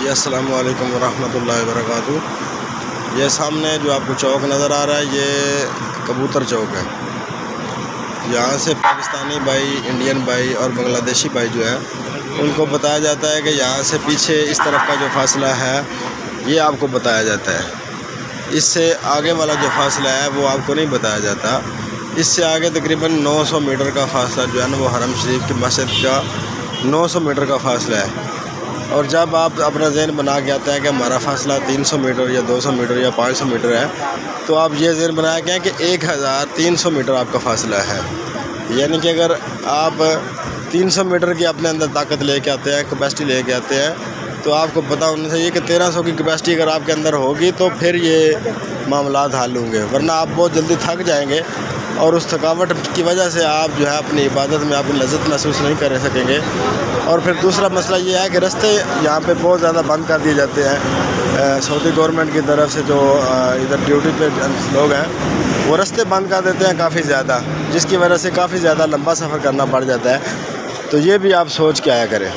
جی السلام علیکم ورحمۃ اللہ وبرکاتہ۔ یہ سامنے جو آپ کو چوک نظر آ رہا ہے یہ کبوتر چوک ہے۔ یہاں سے پاکستانی بھائی، انڈین بھائی اور بنگلہ دیشی بھائی جو ہے ان کو بتایا جاتا ہے کہ یہاں سے پیچھے اس طرف کا جو فاصلہ ہے یہ آپ کو بتایا جاتا ہے۔ اس سے آگے والا جو فاصلہ ہے وہ آپ کو نہیں بتایا جاتا۔ اس سے آگے تقریباً 900 میٹر کا فاصلہ جو ہے نا وہ حرم شریف کی مسجد کا 900 میٹر کا فاصلہ ہے۔ اور جب آپ اپنا ذہن بنا کے آتے ہیں کہ ہمارا فاصلہ 300 میٹر یا 200 میٹر یا 500 میٹر ہے تو آپ یہ ذہن بنا کے کہ 1300 میٹر آپ کا فاصلہ ہے۔ یعنی کہ اگر آپ 300 میٹر کی اپنے اندر طاقت لے کے آتے ہیں، کیپیسٹی لے کے آتے ہیں، تو آپ کو پتہ ہونا چاہیے کہ 1300 کی کیپیسٹی اگر آپ کے اندر ہوگی تو پھر یہ معاملات حل ہوں گے، ورنہ آپ بہت جلدی تھک جائیں گے اور اس تھکاوٹ کی وجہ سے آپ جو ہے اپنی عبادت میں اپنی لذت محسوس نہیں کر سکیں گے۔ اور پھر دوسرا مسئلہ یہ ہے کہ رستے یہاں پہ بہت زیادہ بند کر دیے جاتے ہیں سعودی گورنمنٹ کی طرف سے۔ جو ادھر ڈیوٹی پہ لوگ ہیں وہ رستے بند کر دیتے ہیں کافی زیادہ، جس کی وجہ سے کافی زیادہ لمبا سفر کرنا پڑ جاتا ہے۔ تو یہ بھی آپ سوچ کے آیا کریں۔